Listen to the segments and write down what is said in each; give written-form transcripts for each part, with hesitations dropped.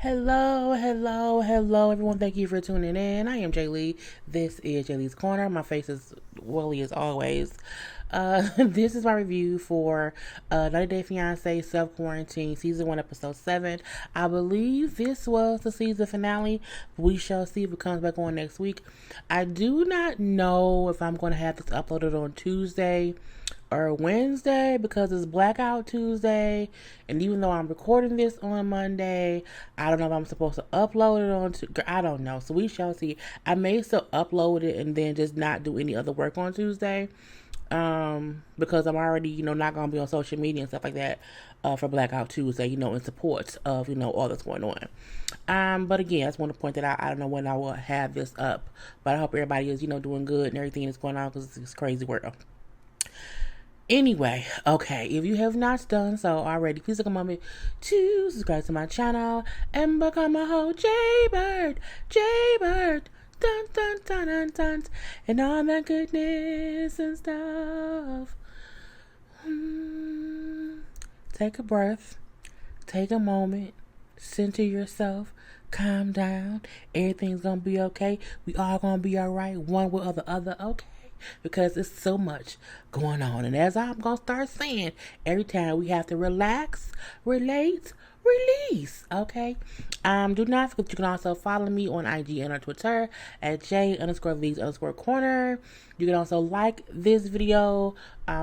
Hello, hello, hello, everyone. Thank you for tuning in. I am JayLee. This is JLeesCorner. My face is woolly as always. This is my review for 90 Day Fiance Self Quarantine Season 1, Episode 7. I believe this was the season finale. We shall see if it comes back on next week. I do not know if I'm going to have this uploaded on Tuesday or Wednesday because it's Blackout Tuesday, and even though I'm recording this on Monday, I don't know if I'm supposed to upload it on I don't know, so we shall see. I may still upload it and then just not do any other work on Tuesday, because I'm already, not gonna be on social media and stuff like that, for Blackout Tuesday, in support of, all that's going on. But again, I just want to point that out. I don't know when I will have this up, but I hope everybody is, doing good and everything that's going on because it's a crazy world. Anyway, okay, if you have not done so already, please take a moment to subscribe to my channel and become a whole JayBird, dun dun dun dun dun, and all that goodness and stuff. Take a breath, take a moment, center yourself, calm down. Everything's gonna be okay. We all gonna be alright, one way or the other, okay? Because it's so much going on. And as I'm going to start saying, every time we have to relax, relate, release. Okay? Do not forget you can also follow me on IG and on Twitter at J_Lees_Corner. You can also like this video,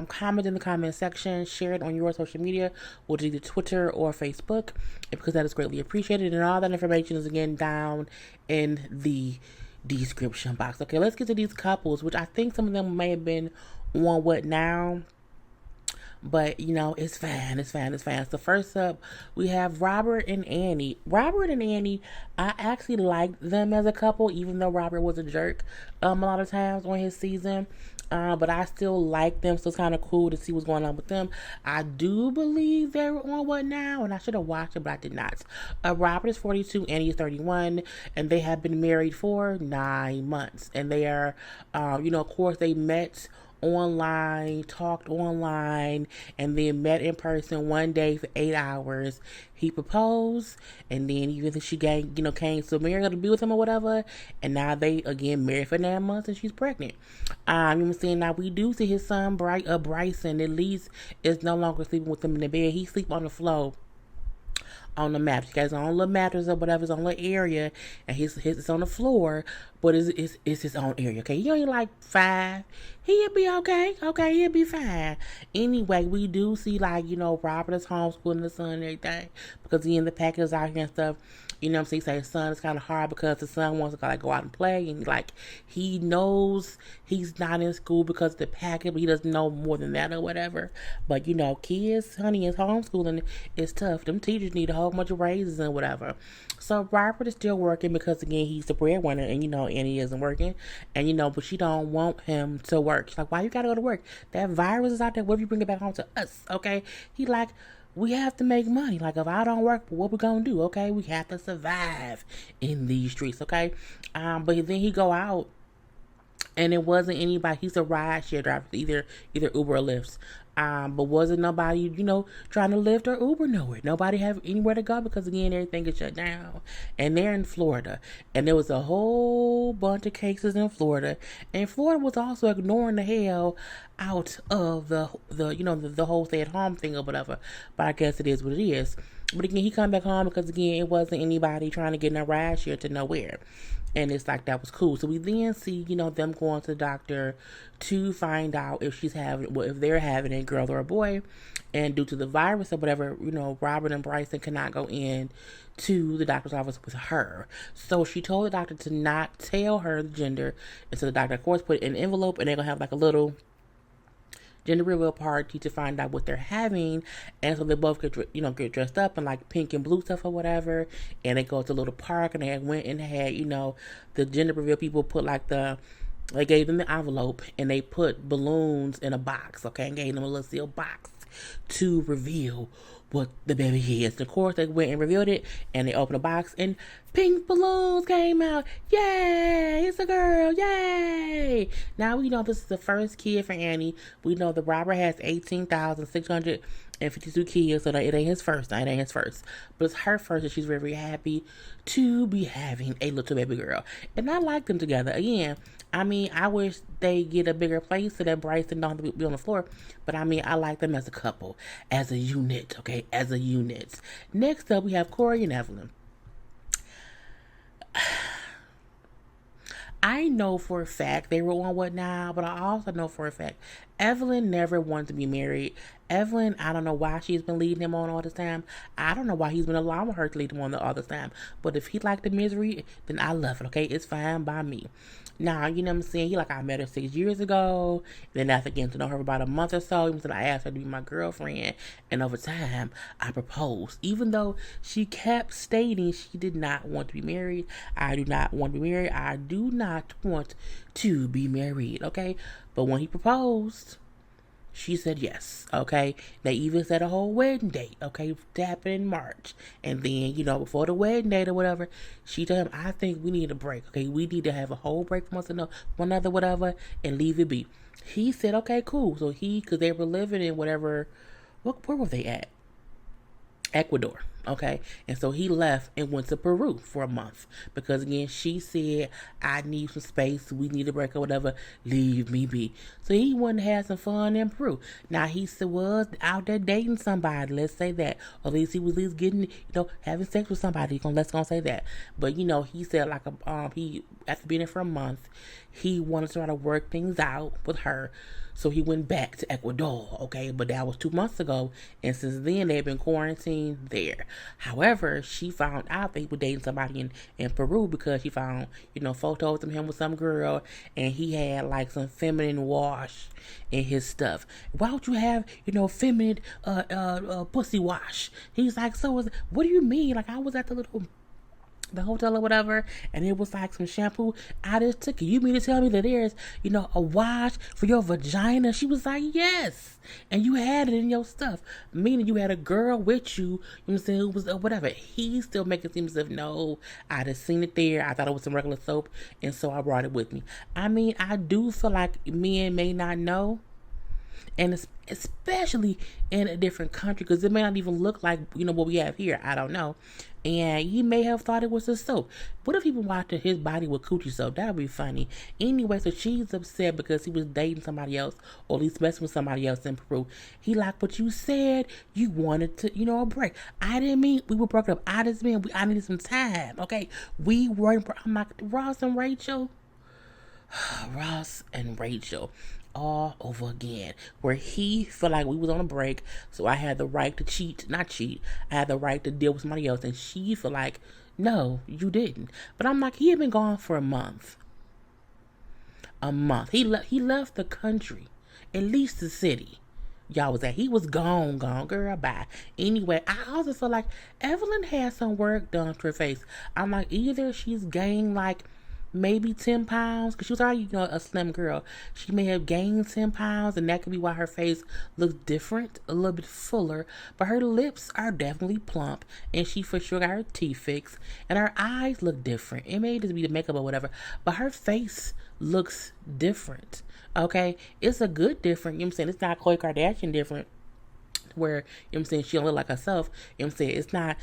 comment in the comment section, share it on your social media, which is either Twitter or Facebook, because that is greatly appreciated. And all that information is again down in the description box. Okay, let's get to these couples, which I think some of them may have been on What Now, but it's fine. So first up, we have Robert and Annie. I actually liked them as a couple, even though Robert was a jerk a lot of times on his season. But I still like them, so it's kind of cool to see what's going on with them. I do believe they were on What Now, and I should have watched it, but I did not. Robert is 42, Annie is 31, and they have been married for 9 months. And they are, of course, they met online, talked online, and then met in person one day for 8 hours. He proposed, and then even she came to America to be with him or whatever, and now they again married for 9 months, and she's pregnant. You know saying, now we do see his son Bryson at least is no longer sleeping with him in the bed. He sleep on the floor, on the mattress. He got his own little mattress or whatever, his own little area, and his on the floor, but it's his own area. Okay, he only like 5. He'll be okay. Okay, he'll be fine. Anyway, we do see Robert is homeschooling the son and everything because he in the packages out here and stuff. So he say his son is kind of hard because the son wants to go out and play, and he knows he's not in school because of the packet, but he doesn't know more than that or whatever. But kids, honey, is homeschooling is tough. Them teachers need a whole bunch of raises and whatever. So Robert is still working because again he's the breadwinner, and Annie isn't working, and but she don't want him to work. She's like, why you gotta go to work? That virus is out there. What if you bring it back home to us? Okay, he like, we have to make money. Like, if I don't work, what we gonna do? Okay, we have to survive in these streets. Okay, but then he go out, and it wasn't anybody. He's a ride share driver, either Uber or Lyft. But wasn't nobody, trying to Lyft or Uber nowhere. Nobody have anywhere to go because again everything is shut down. And they're in Florida, and there was a whole bunch of cases in Florida, and Florida was also ignoring the hell out of the whole stay at home thing or whatever. But I guess it is what it is. But again, he come back home because again it wasn't anybody trying to get in a ride share to nowhere. And it's like, that was cool. So we then see, them going to the doctor to find out if if they're having a girl or a boy. And due to the virus or whatever, Robert and Bryson cannot go in to the doctor's office with her. So she told the doctor to not tell her the gender. And so the doctor, of course, put it in an envelope, and they're going to have a little gender reveal party to find out what they're having. And so they both get dressed up in pink and blue stuff or whatever, and they go to a little park, and they went and had the gender reveal people put they gave them the envelope, and they put balloons in a box, okay, and gave them a little sealed box to reveal what the baby is. And of course, they went and revealed it, and they opened the box, and pink balloons came out. Yay! It's a girl. Yay! Now we know this is the first kid for Annie. We know the Robert has 18,600 and 52 kids, so it ain't his first. It ain't his first. But it's her first, and she's very, very happy to be having a little baby girl. And I like them together. Again, I mean, I wish they get a bigger place so that Bryson don't have to be on the floor. But I mean, I like them as a couple, as a unit, okay? As a unit. Next up, we have Corey and Evelyn. I know for a fact they were on What Now, but I also know for a fact Evelyn never wanted to be married. Evelyn, I don't know why she's been leading him on all this time. I don't know why he's been allowing her to lead him on all this time. But if he liked the misery, then I love it, okay? It's fine by me. Now, you know what I'm saying? He like, I met her 6 years ago. Then after getting to know her for about a month or so, he said I asked her to be my girlfriend. And over time, I proposed. Even though she kept stating she did not want to be married. I do not want to be married. I do not want to be married, okay? But when he proposed, she said yes, okay? They even set a whole wedding date, okay, to happen in March. And then, you know, before the wedding date or whatever, she told him, I think we need a break, okay? We need to have a whole break from one another, whatever, and leave it be. He said, okay, cool. So because they were living in whatever, where were they at? Ecuador, okay? And so he left and went to Peru for a month because, again, she said, I need some space, we need a break or whatever, leave me be. So he went and had some fun in Peru. Now, he was out there dating somebody, let's say that. Or at least he was at least getting, having sex with somebody, let's say that. But, he said, like, he, after being there for a month, he wanted to try to work things out with her. So he went back to Ecuador, okay? But that was 2 months ago. And since then, they've been quarantined there. However, she found out they were dating somebody in Peru because she found, photos of him with some girl. And he had, like, some feminine wash in his stuff. Why would you have, feminine pussy wash? He's like, what do you mean? Like, I was at the hotel or whatever, and it was like some shampoo. I just took it. You mean to tell me that there's, a wash for your vagina? She was like, yes. And you had it in your stuff. Meaning you had a girl with you, saying, who was whatever. He's still making it seem as if, no, I just seen it there. I thought it was some regular soap, and so I brought it with me. I mean, I do feel like men may not know. And especially in a different country, because it may not even look like, what we have here. I don't know. And he may have thought it was a soap. What if he was washing his body with coochie soap? That would be funny. Anyway, so she's upset because he was dating somebody else, or at least messing with somebody else in Peru. He like, but you said you wanted to, a break. I didn't mean we were broken up. I just mean I needed some time, okay? We weren't, I'm like, Ross and Rachel all over again, where he felt like we was on a break, so I had the right to not cheat, I had the right to deal with somebody else, and she felt like, no, you didn't. But I'm like, he had been gone for a month. He left the country, at least the city y'all was at. He was gone, girl, bye. Anyway, I also feel like Evelyn had some work done to her face. I'm like, either she's gained like maybe 10 pounds, because she was already, a slim girl. She may have gained 10 pounds, and that could be why her face looks different, a little bit fuller. But her lips are definitely plump, and she for sure got her teeth fixed, and her eyes look different. It may just be the makeup or whatever, but her face looks different, okay? It's a good different, I'm saying? It's not Khloe Kardashian different, where, she don't look like herself. It's not,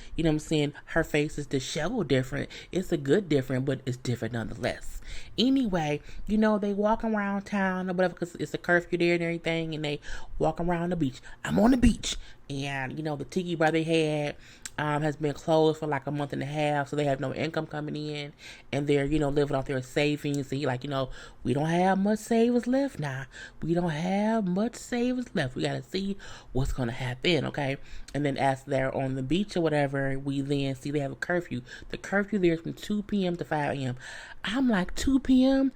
her face is disheveled different. It's a good different, but it's different nonetheless. Anyway, they walk around town or whatever, because it's a curfew there and everything, and they walk around the beach. I'm on the beach. And, the tiki bar they had has been closed for like a month and a half, so they have no income coming in, and they're, living off their savings. And he like, we don't have much savings left now. We don't have much savings left. We got to see what's going to happen, okay? And then as they're on the beach or whatever, we then see they have a curfew. The curfew there is from 2 p.m. to 5 a.m. I'm like, 2 p.m.?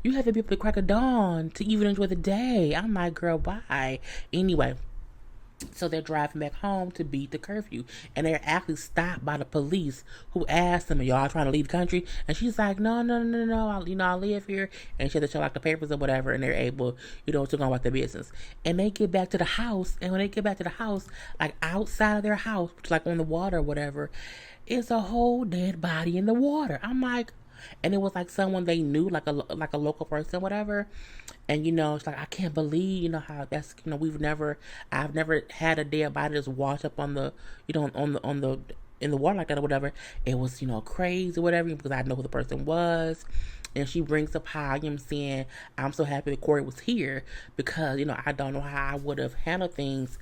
You have to be up at the crack of dawn to even enjoy the day. I'm like, girl, bye. Anyway, so they're driving back home to beat the curfew, and they're actually stopped by the police, who asked them, "Are y'all trying to leave the country?" And she's like, "No. I live here." And she had to show like the papers or whatever, and they're able, to go about their business. And they get back to the house, and when they get back to the house, like outside of their house, which is like on the water or whatever, is a whole dead body in the water. I'm like, And it was like someone they knew, like a local person, whatever. And it's like, I can't believe, how that's, I've never had a dead body just wash up on the, on the in the water like that or whatever. It was, crazy or whatever, because I know who the person was. And she brings up how, I'm saying, I'm so happy that Corey was here, because, I don't know how I would have handled things,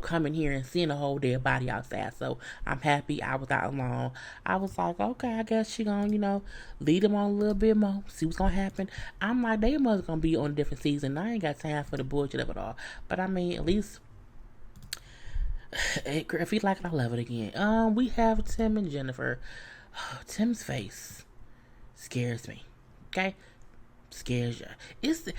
coming here and seeing a whole dead body outside. So I'm happy I was out alone. I was like, okay, I guess she gonna, lead them on a little bit more, see what's gonna happen. I'm like, they must gonna be on a different season. I ain't got time for the bullshit of it all. But I mean, at least if you like it, I love it again. We have Tim and Jennifer. Tim's face scares me. Okay, scares you. It's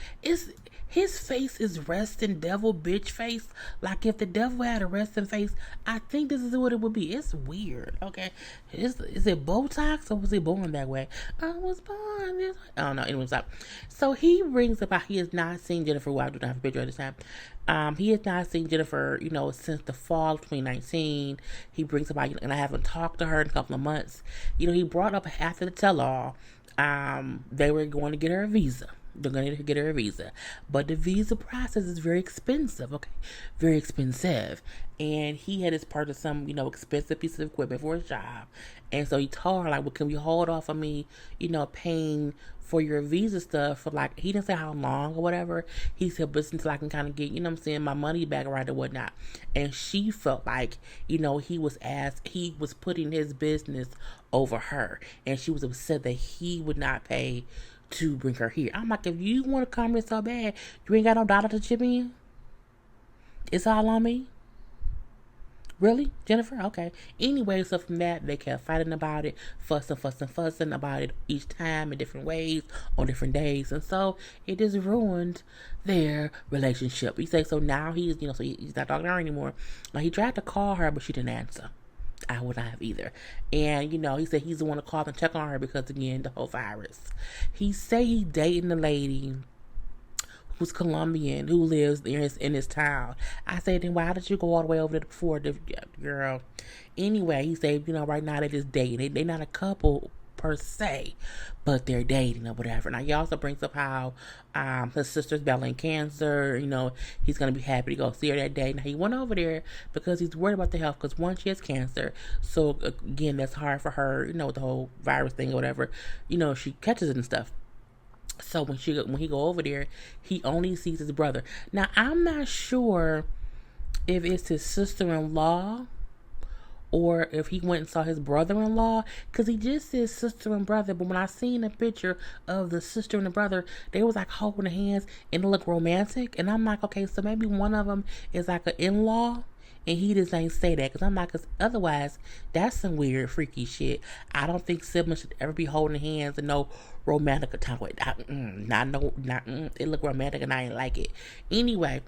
his face is resting devil bitch face. Like if the devil had a resting face, I think this is what it would be. It's weird. Okay, is it Botox or was he born that way? I was born this way. I don't know. Anyway, stop. So he brings up how he has not seen Jennifer. Well, I do not have a picture at this time. He has not seen Jennifer, since the fall of 2019. He brings up how, and I haven't talked to her in a couple of months. He brought up after the tell-all. They were going to get her a visa. They're going to get her a visa. But the visa process is very expensive, okay? Very expensive. And he had his part of some, expensive piece of equipment for his job. And so he told her, like, well, can we hold off on me, paying for your visa stuff for, like, he didn't say how long or whatever. He said, but until I can kind of get, my money back right or whatnot. And she felt like, he was putting his business over her. And she was upset that he would not pay to bring her here. I'm like, if you want to come here so bad, you ain't got no dollar to chip in? It's all on me? Really, Jennifer? Okay. Anyway, so from that, they kept fighting about it, fussing about it each time in different ways, on different days. And so it just ruined their relationship. He said, so now he's not talking to her anymore. Now, he tried to call her, but she didn't answer. I would not have either. And, he said he's the one to call and check on her because, again, the whole virus. He said he dating a lady who's Colombian, who lives in his town. I said, then why did you go all the way over there before, girl? Anyway, he said, right now they just dating. They're not a couple per se, but they're dating or whatever. Now, he also brings up how his sister's battling cancer. He's going to be happy to go see her that day. Now, he went over there because he's worried about the health, because one, she has cancer. So, again, that's hard for her, with the whole virus thing or whatever. She catches it and stuff. So when he go over there, he only sees his brother. Now, I'm not sure if it's his sister-in-law or if he went and saw his brother-in-law, because he just says sister and brother. But when I seen a picture of the sister and the brother, they was like holding hands and it looked romantic. And I'm like, okay, so maybe one of them is like an in-law. And he just ain't say that, because I'm like, because otherwise, that's some weird, freaky shit. I don't think siblings should ever be holding hands and no romantic time. It looked romantic and I ain't like it. Anyway,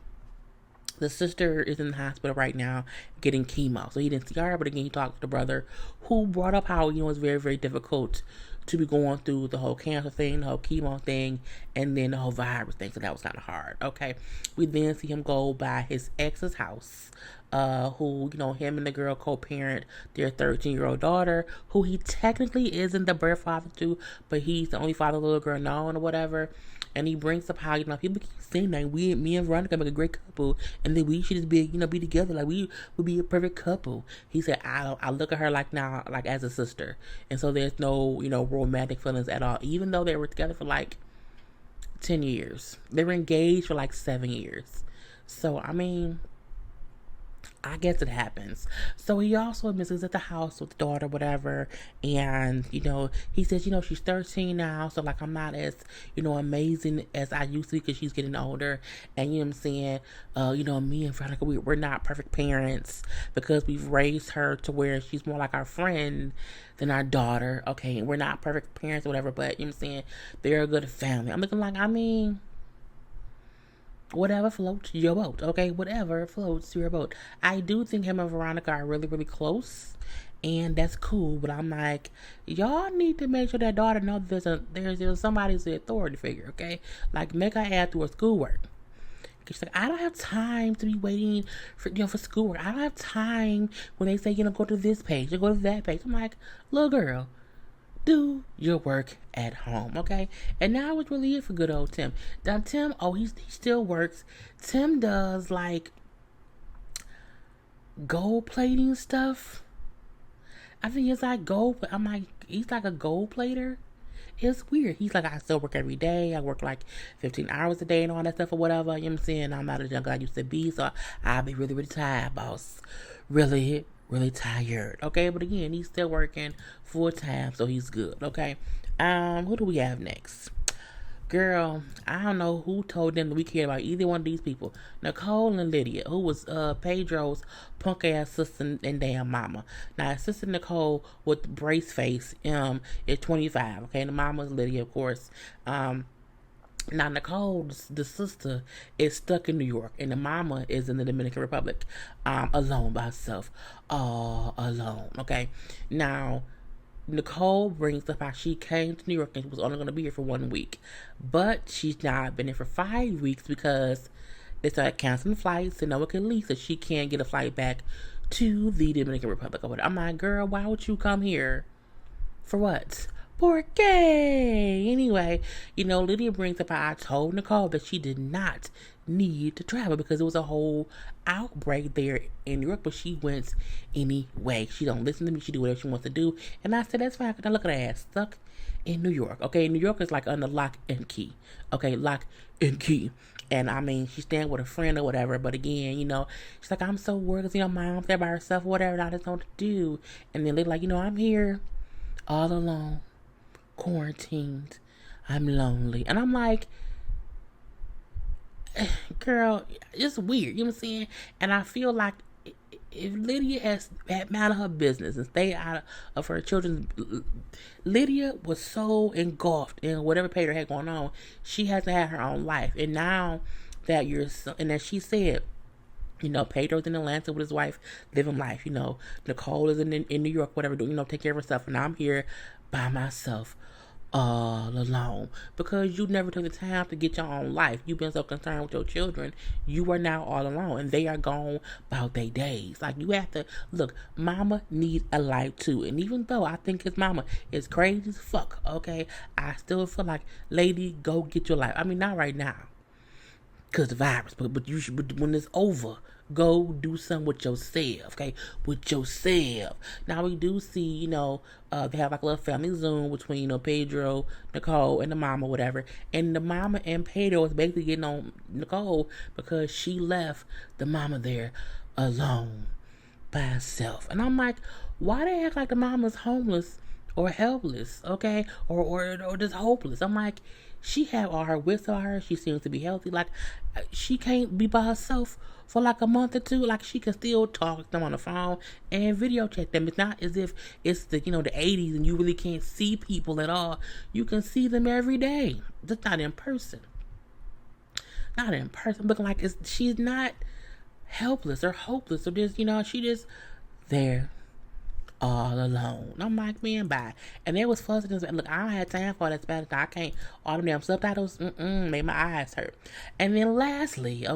the sister is in the hospital right now getting chemo. So he didn't see her, but again, he talked to the brother, who brought up how, it's very, very difficult to be going through the whole cancer thing, the whole chemo thing, and then the whole virus thing. So that was kind of hard. Okay. We then see him go by his ex's house, who, him and the girl co-parent their 13-year-old daughter, who he technically isn't the birth father to, but he's the only father the little girl known or whatever. And he brings up how, people keep saying that me and Veronica make a great couple, and then we should just be, be together. Like, we would be a perfect couple. He said, I look at her like now, like as a sister. And so there's no, romantic feelings at all, even though they were together for like 10 years. They were engaged for like 7 years. So, I mean, I guess it happens. So he also admits he's at the house with the daughter, whatever. And, he says, she's 13 now. So, like, I'm not as, amazing as I used to be because she's getting older. And, I'm saying, me and Veronica, we're not perfect parents because we've raised her to where she's more like our friend than our daughter. Okay, and we're not perfect parents or whatever, but, I'm saying, they're a good family. I'm looking like, whatever floats your boat, okay? Whatever floats your boat. I do think him and Veronica are really, really close, and that's cool. But I'm like, y'all need to make sure that daughter knows there's somebody's authority figure, okay? Like, make her add through her schoolwork. She's like, I don't have time to be waiting for schoolwork. I don't have time when they say, go to this page or go to that page. I'm like, little girl, do your work at home, okay? And now it's really it for good old Tim. Now Tim, he still works. Tim does like gold plating stuff. I think it's like gold. I'm like, he's like a gold plater. It's weird. He's like, I still work every day. I work like 15 hours a day and all that stuff or whatever. You know what I'm saying? I'm not as young as I used to be, so I'll be really, really tired, boss. Really, really tired. Okay, but again, he's still working full time, so he's good. Okay. Who do we have next? Girl, I don't know who told them that we cared about either one of these people. Nicole and Lydia, who was Pedro's punk ass sister and damn mama. Now, sister Nicole with brace face is 25, okay? And the mama is Lydia, of course. Now, Nicole, the sister, is stuck in New York, and the mama is in the Dominican Republic, alone by herself. All alone, okay? Now, Nicole brings up how she came to New York and was only going to be here for 1 week. But she's now been here for 5 weeks because they started canceling flights and no one can leave, so she can't get a flight back to the Dominican Republic. I'm like, girl, why would you come here? For what? Porque. Anyway, Lydia brings up how I told Nicole that she did not need to travel because there was a whole outbreak there in New York, but she went anyway. She don't listen to me. She do whatever she wants to do. And I said, that's fine. Now look at her ass stuck in New York. Okay, New York is like under lock and key. Okay, lock and key. And I mean, she's staying with a friend or whatever. But again, she's like, I'm so worried because, mom's there by herself or whatever. And I just don't know what to do. And then they're like, I'm here all alone, quarantined. I'm lonely. And I'm like, girl, it's weird. You know what I'm saying? And I feel like if Lydia had out of her business and stayed out of her children's, Lydia was so engulfed in whatever Pedro had going on, she hasn't had her own life. And now that and as she said, Pedro's in Atlanta with his wife, living life. Nicole is in New York, whatever, take care of herself. And I'm here by myself, all alone, because you never took the time to get your own life. You've been so concerned with your children. You are now all alone, and they are gone about their days. Like, you have to look. Mama need a life too, and even though I think his mama is crazy as fuck, okay, I still feel like, lady, go get your life. I mean, not right now, cause the virus, but you should. But when it's over, go do something with yourself, okay? With yourself. Now we do see, they have like a little family Zoom between, Pedro, Nicole, and the mama, whatever. And the mama and Pedro is basically getting on Nicole because she left the mama there alone by herself. And I'm like, why they act like the mama's homeless or helpless, okay? Or just hopeless. I'm like, she have all her wits on her. She seems to be healthy. Like, she can't be by herself for like a month or two. Like, she can still talk to them on the phone and video chat them. It's not as if it's the, the 80s and you really can't see people at all. You can see them every day. Just not in person. Not in person. Looking like she's not helpless or hopeless or just, she just there all alone. I'm like, man, bye. And there was fussing. Look, I don't have time for that Spanish. I can't. All them damn subtitles, made my eyes hurt. And then lastly,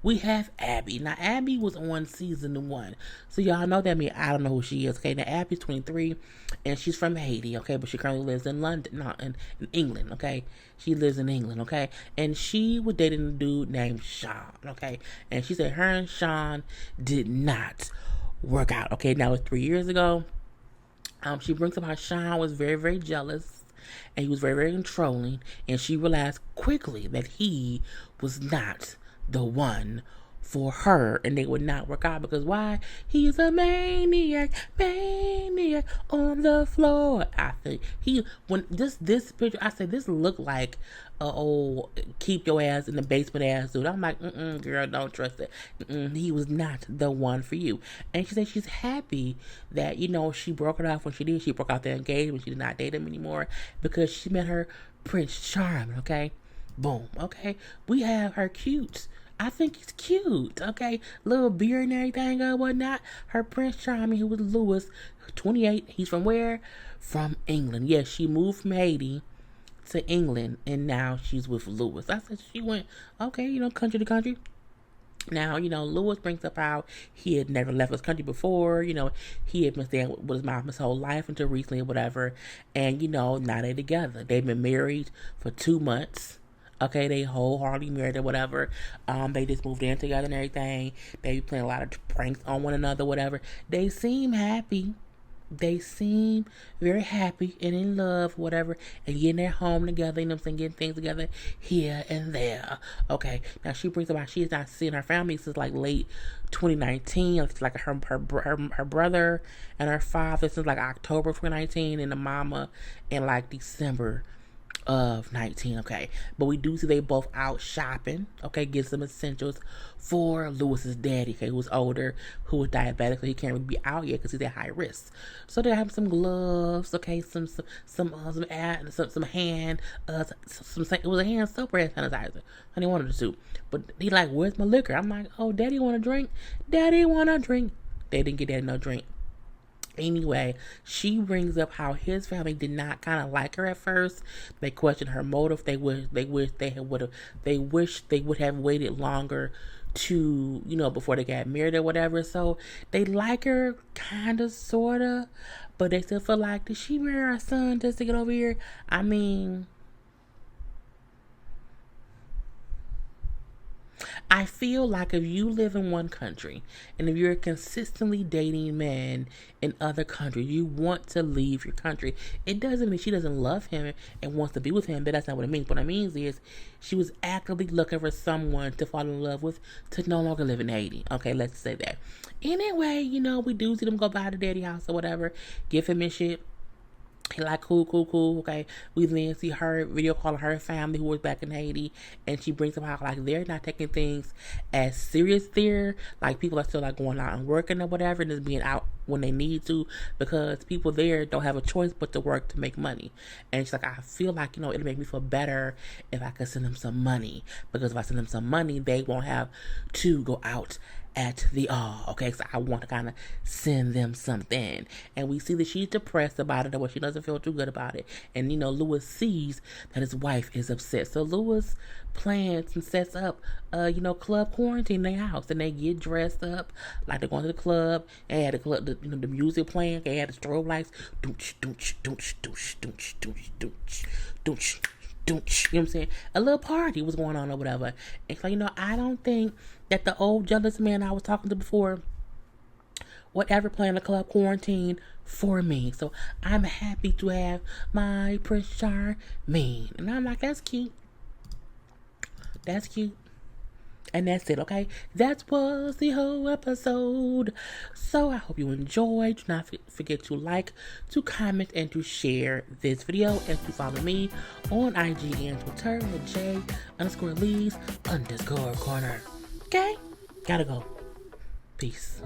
we have Abby. Now, Abby was on season 1. So y'all know that means I don't know who she is. Okay, now Abby's 23, and she's from Haiti. Okay, but she currently lives in London, not in England. Okay, she lives in England. Okay, and she was dating a dude named Sean. Okay, and she said her and Sean did not work out. Okay, now it's 3 years ago. She brings up how Sean was very, very jealous and he was very, very controlling, and she realized quickly that he was not the one for her, and they would not work out because why? He's a maniac on the floor. I think when this picture, I said this looked like a old keep your ass in the basement ass dude. I'm like, girl, don't trust it. He was not the one for you. And she said she's happy that she broke it off when she did. She broke out their engagement. She did not date him anymore because she met her Prince Charming. Okay, boom. Okay, we have her cute. I think he's cute, okay? Little beard and everything or whatnot. Her Prince Charming, who was Louis, 28. He's from where? From England. Yes, she moved from Haiti to England, and now she's with Louis. I said she went, okay, country to country. Now, Lewis brings up how he had never left his country before. He had been staying with his mom his whole life until recently or whatever. And, now they're together. They've been married for 2 months. Okay, they wholeheartedly married or whatever. They just moved in together and everything. They be playing a lot of pranks on one another, whatever. They seem happy. They seem very happy and in love, whatever, and getting their home together, getting things together here and there. Okay, now she brings up how she's not seeing her family since like late 2019. It's like her brother and her father since like October 2019, and the mama in like December of 19. Okay, but we do see they both out shopping. Okay, get some essentials for Lewis's daddy, okay, who's older, who is diabetic, so he can't really be out yet because he's at high risk. So they have some gloves, okay, some hand, it was a hand soap or hand sanitizer. I didn't want the two, but he like, where's my liquor? I'm like, oh, daddy want a drink? Daddy want a drink? They didn't get daddy no drink. Anyway, she brings up how his family did not kind of like her at first. They questioned her motive. They wish they would have waited longer to, before they got married or whatever. So they like her kind of, sort of, but they still feel like, did she marry our son just to get over here? I mean, I feel like if you live in one country and if you're consistently dating men in other countries, you want to leave your country. It doesn't mean she doesn't love him and wants to be with him, but that's not what it means. What it means is she was actively looking for someone to fall in love with to no longer live in Haiti. Okay, let's say that. Anyway, we do see them go by the daddy house or whatever, give him his shit. He like, cool, okay. We then see her video calling her family who was back in Haiti, and she brings them out like they're not taking things as serious there. Like people are still like going out and working or whatever, and just being out when they need to, because people there don't have a choice but to work to make money. And she's like, I feel like, it'll make me feel better if I could send them some money, because if I send them some money, they won't have to go out at the okay, so I want to kind of send them something. And we see that she's depressed about it, or she doesn't feel too good about it. And Lewis sees that his wife is upset, so Lewis plans and sets up club quarantine in their house, and they get dressed up like they're going to the club. They had the club, the music playing. They had the strobe lights, doonch doonch doonch doonch doonch doonch doonch doonch. You know what I'm saying? A little party was going on or whatever. And so, I don't think that the old jealous man I was talking to before would ever plan a club quarantine for me. So I'm happy to have my Prince Charming. And I'm like, that's cute. That's cute. And that's it, okay? That was the whole episode. So I hope you enjoyed. Do not forget to like, to comment, and to share this video. And to follow me on IG and Twitter at J_Lees_Corner. Okay? Gotta go. Peace.